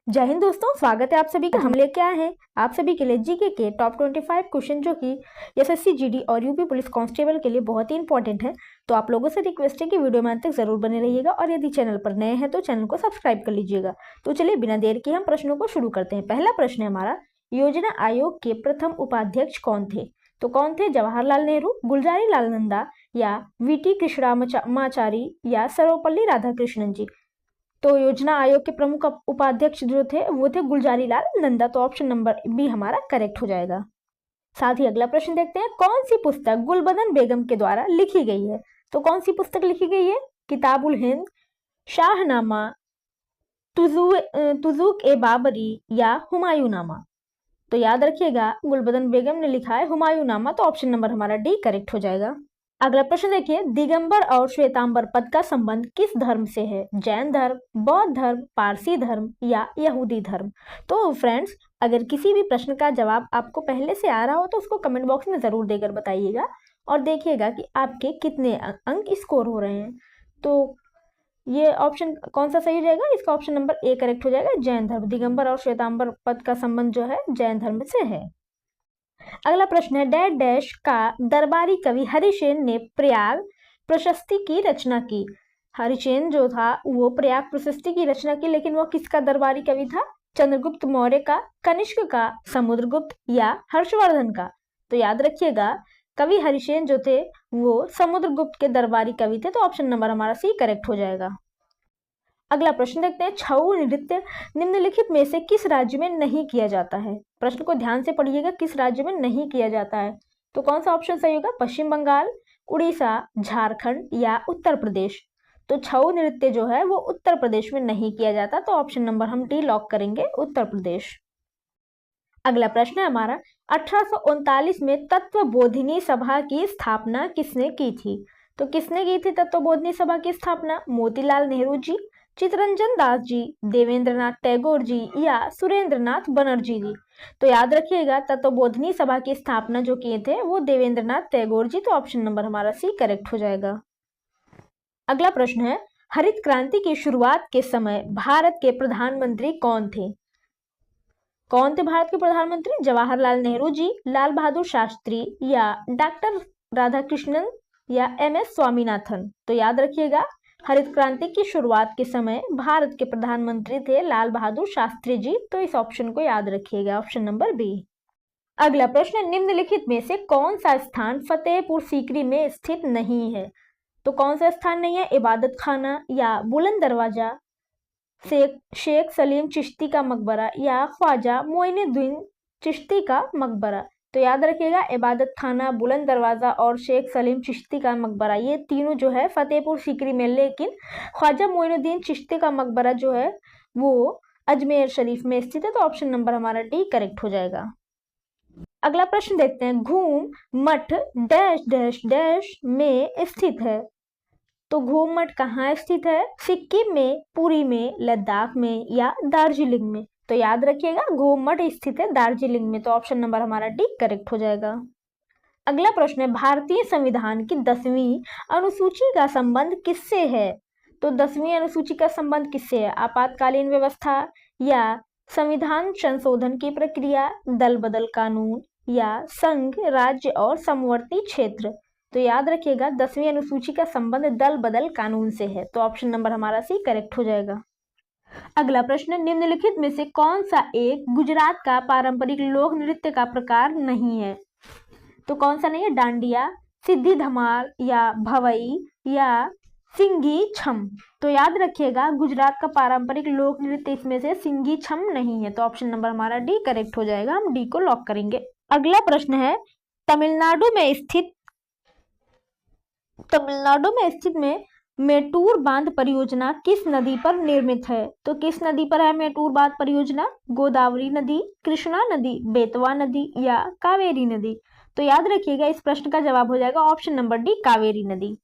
जय हिंद दोस्तों, स्वागत है आप सभी का। हम लेके आए हैं आप सभी के लिए जीके के टॉप 25 क्वेश्चन जो कि एसएससी जीडी और यूपी पुलिस कांस्टेबल के लिए बहुत ही इंपॉर्टेंट है। तो आप लोगों से रिक्वेस्ट है कि वीडियो में अंत तक जरूर बने रहिएगा और यदि चैनल पर नए हैं तो चैनल को सब्सक्राइब कर लीजिएगा। तो चलिए बिना देर के हम प्रश्नों को शुरू करते हैं। पहला प्रश्न है हमारा, योजना आयोग के प्रथम उपाध्यक्ष कौन थे? तो कौन थे? जवाहरलाल नेहरू, गुलजारी लाल नंदा या वीटी कृष्णमाचारी या सर्वपल्ली राधाकृष्णन जी। तो योजना आयोग के प्रमुख उपाध्यक्ष जो थे वो थे गुलजारी लाल नंदा। तो ऑप्शन नंबर बी हमारा करेक्ट हो जाएगा। साथ ही अगला प्रश्न देखते हैं, कौन सी पुस्तक गुलबदन बेगम के द्वारा लिखी गई है? तो कौन सी पुस्तक लिखी गई है? किताबुल हिंद, शाहनामा, तुजुक ए बाबरी या हुमायूंनामा। तो याद रखिएगा गुलबदन बेगम ने लिखा है हुमायूंनामा। तो ऑप्शन नंबर हमारा डी करेक्ट हो जाएगा। अगला प्रश्न देखिए, दिगंबर और श्वेतांबर पद का संबंध किस धर्म से है? जैन धर्म, बौद्ध धर्म, पारसी धर्म या यहूदी धर्म। तो फ्रेंड्स, अगर किसी भी प्रश्न का जवाब आपको पहले से आ रहा हो तो उसको कमेंट बॉक्स में जरूर देकर बताइएगा और देखिएगा कि आपके कितने अंक स्कोर हो रहे हैं। तो ये ऑप्शन कौन सा सही हो जाएगा? इसका ऑप्शन नंबर ए करेक्ट हो जाएगा, जैन धर्म। दिगंबर और श्वेतांबर पद का संबंध जो है जैन धर्म से है। अगला प्रश्न है, डैश डैश का दरबारी कवि हरिसेन ने प्रयाग प्रशस्ति की रचना की। हरिसेन जो था वो प्रयाग प्रशस्ति की रचना की, लेकिन वो किसका दरबारी कवि था? चंद्रगुप्त मौर्य का, कनिष्क का, समुद्रगुप्त या हर्षवर्धन का। तो याद रखिएगा कवि हरिसेन जो थे वो समुद्रगुप्त के दरबारी कवि थे। तो ऑप्शन नंबर हमारा सी करेक्ट हो जाएगा। अगला प्रश्न देखते हैं, छऊ नृत्य निम्नलिखित में से किस राज्य में नहीं किया जाता है? प्रश्न को ध्यान से पढ़िएगा, किस राज्य में नहीं किया जाता है? तो कौन सा ऑप्शन सही होगा? पश्चिम बंगाल, उड़ीसा, झारखंड या उत्तर प्रदेश। तो छऊ नृत्य जो है वो उत्तर प्रदेश में नहीं किया जाता। तो ऑप्शन नंबर हम डी लॉक करेंगे, उत्तर प्रदेश। अगला प्रश्न है हमारा, 1839 में तत्वबोधिनी सभा की स्थापना किसने की थी? तो किसने की थी तत्वबोधिनी सभा की स्थापना? मोतीलाल नेहरू जी, चित्तरंजन दास जी, देवेंद्रनाथ टैगोर जी या सुरेंद्रनाथ बनर्जी जी। तो याद रखिएगा तत्वबोधिनी सभा की स्थापना जो किए थे वो देवेंद्रनाथ टैगोर जी। तो ऑप्शन नंबर हमारा सी करेक्ट हो जाएगा। अगला प्रश्न है, हरित क्रांति की शुरुआत के समय भारत के प्रधानमंत्री कौन थे? कौन थे भारत के प्रधानमंत्री? जवाहरलाल नेहरू जी, लाल बहादुर शास्त्री या डॉक्टर राधाकृष्णन या एमएस स्वामीनाथन। तो याद रखिएगा हरित क्रांति की शुरुआत के समय भारत के प्रधानमंत्री थे लाल बहादुर शास्त्री जी। तो इस ऑप्शन को याद रखिएगा, ऑप्शन नंबर बी। अगला प्रश्न, निम्नलिखित में से कौन सा स्थान फतेहपुर सीकरी में स्थित नहीं है? तो कौन सा स्थान नहीं है? इबादत खाना या बुलंद दरवाजा, शेख सलीम चिश्ती का मकबरा या ख्वाजा मोइनुद्दीन चिश्ती का मकबरा। तो याद रखिएगा इबादत खाना, बुलंद दरवाजा और शेख सलीम चिश्ती का मकबरा ये तीनों जो है फतेहपुर सीकरी में, लेकिन ख्वाजा मोइनुद्दीन चिश्ती का मकबरा जो है वो अजमेर शरीफ में स्थित है। तो ऑप्शन नंबर हमारा डी करेक्ट हो जाएगा। अगला प्रश्न देखते हैं, घूम मठ डैश डैश डैश में स्थित है। तो घूम मठ कहाँ स्थित है? सिक्किम में, पुरी में, लद्दाख में या दार्जिलिंग में। तो याद रखिएगा घूम मठ स्थित है दार्जिलिंग में। तो ऑप्शन नंबर हमारा डी करेक्ट हो जाएगा। अगला प्रश्न है, भारतीय संविधान की 10वीं अनुसूची का संबंध किससे है? तो 10वीं अनुसूची का संबंध किससे है? आपातकालीन व्यवस्था या संविधान संशोधन की प्रक्रिया, दल बदल कानून या संघ, राज्य और समवर्ती क्षेत्र। तो याद रखिएगा 10वीं अनुसूची का संबंध दल बदल कानून से है। तो ऑप्शन नंबर हमारा सी करेक्ट हो जाएगा। अगला प्रश्न, निम्नलिखित में से कौन सा एक गुजरात का पारंपरिक लोक नृत्य का प्रकार नहीं है? तो कौन सा नहीं है? डांडिया, सिद्धि धमाल या भवई या सिंगी छम। तो याद रखिएगा गुजरात का पारंपरिक लोक नृत्य इसमें से सिंगी छम नहीं है। तो ऑप्शन नंबर हमारा डी करेक्ट हो जाएगा, हम डी को लॉक करेंगे। अगला प्रश्न है, तमिलनाडु में स्थित में मेटूर बांध परियोजना किस नदी पर निर्मित है? तो किस नदी पर है मेटूर बांध परियोजना? गोदावरी नदी, कृष्णा नदी, बेतवा नदी या कावेरी नदी। तो याद रखिएगा इस प्रश्न का जवाब हो जाएगा ऑप्शन नंबर डी, कावेरी नदी।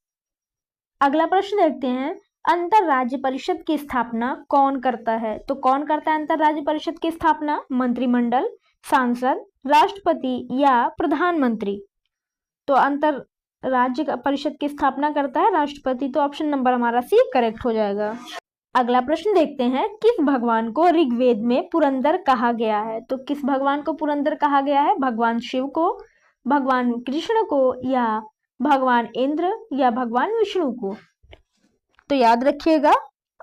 अगला प्रश्न देखते हैं, अंतर राज्य परिषद की स्थापना कौन करता है? तो कौन करता है अंतर राज्य परिषद की स्थापना? मंत्रिमंडल, सांसद, राष्ट्रपति या प्रधानमंत्री। तो अंतर राज्य परिषद की स्थापना करता है राष्ट्रपति। तो ऑप्शन नंबर हमारा सी करेक्ट हो जाएगा। अगला प्रश्न देखते हैं, किस भगवान को ऋग्वेद में पुरंदर कहा गया है? तो किस भगवान को पुरंदर कहा गया है? भगवान शिव को, भगवान कृष्ण को, या भगवान इंद्र, या भगवान विष्णु को? तो याद रखिएगा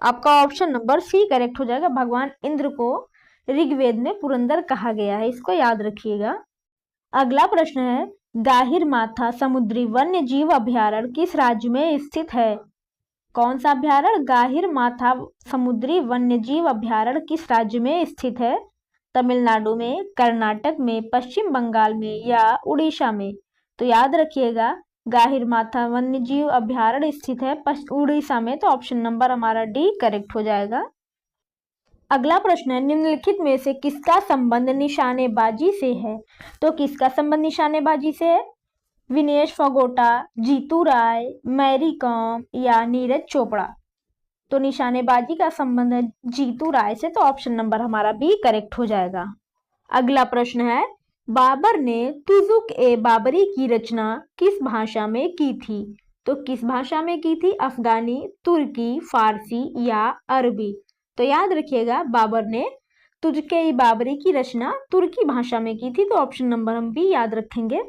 आपका ऑप्शन नंबर सी करेक्ट हो जाएगा। भगवान इंद्र को ऋग्वेद में पुरंदर कहा गया है, इसको याद रखिएगा। अगला प्रश्न है, गाहिर माथा समुद्री वन्य जीव अभ्यारण्य किस राज्य में स्थित है? कौन सा अभ्यारण्य? गाहिर माथा समुद्री वन्य जीव अभ्यारण्य किस राज्य में स्थित है? तमिलनाडु में, कर्नाटक में, पश्चिम बंगाल में, या उड़ीसा में? तो याद रखिएगा गाहिर माथा वन्य जीव अभ्यारण्य स्थित है उड़ीसा में, तो ऑप्शन नंबर हमारा डी करेक्ट हो जाएगा। अगला प्रश्न है, निम्नलिखित में से किसका संबंध निशानेबाजी से है? तो किसका संबंध निशानेबाजी से है? विनेश फोगाट, जीतू राय, मैरी कॉम, या नीरज चोपड़ा? तो निशानेबाजी का संबंध है जीतू राय से, तो ऑप्शन नंबर हमारा बी करेक्ट हो जाएगा। अगला प्रश्न है, बाबर ने तुजुक ए बाबरी की रचना किस भाषा में की थी? तो किस भाषा में की थी? अफगानी, तुर्की, फारसी, या अरबी? तो याद रखिएगा बाबर ने तुजुक ए बाबरी की रचना तुर्की भाषा में की थी, तो ऑप्शन नंबर हम बी याद रखेंगे।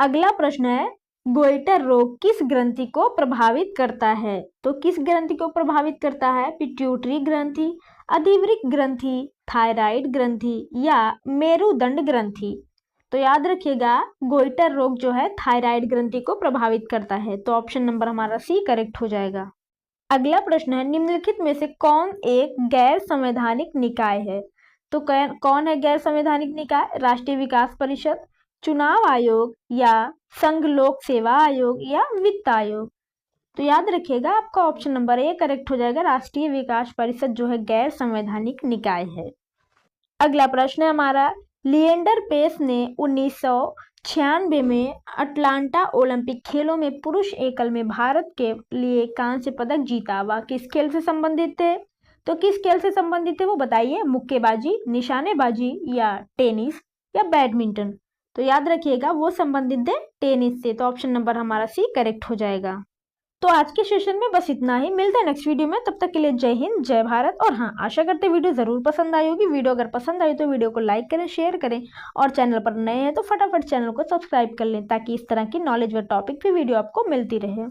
अगला प्रश्न है, गोइटर रोग किस ग्रंथि को प्रभावित करता है? तो किस ग्रंथि को प्रभावित करता है? पिट्यूटरी ग्रंथि, अधिवृक्क ग्रंथि, थायराइड ग्रंथि, या मेरुदंड ग्रंथि? तो याद रखिएगा गोइटर रोग जो है थायराइड ग्रंथि को प्रभावित करता है, तो ऑप्शन नंबर हमारा सी करेक्ट हो जाएगा। अगला प्रश्न है, निम्नलिखित में से कौन एक गैर संवैधानिक निकाय है? तो कौन है गैर संवैधानिक निकाय? राष्ट्रीय विकास परिषद, चुनाव आयोग, या संघ लोक सेवा आयोग, या वित्त आयोग? तो याद रखिएगा आपका ऑप्शन नंबर ए करेक्ट हो जाएगा। राष्ट्रीय विकास परिषद जो है गैर संवैधानिक निकाय है। अगला प्रश्न है हमारा, लिएंडर पेस ने 1996 में अटलांटा ओलंपिक खेलों में पुरुष एकल में भारत के लिए कांस्य पदक जीता। वह किस खेल से संबंधित थे? तो किस खेल से संबंधित थे वो बताइए? मुक्केबाजी, निशानेबाजी, या टेनिस, या बैडमिंटन? तो याद रखिएगा वो संबंधित है टेनिस से, तो ऑप्शन नंबर हमारा सी करेक्ट हो जाएगा। तो आज के सेशन में बस इतना ही, मिलते हैं नेक्स्ट वीडियो में, तब तक के लिए जय हिंद, जय भारत। और हाँ, आशा करते हैं वीडियो जरूर पसंद आई होगी। वीडियो अगर पसंद आई तो वीडियो को लाइक करें, शेयर करें, और चैनल पर नए हैं तो फटाफट चैनल को सब्सक्राइब कर लें, ताकि इस तरह की नॉलेज व टॉपिक पे वीडियो आपको मिलती रहे।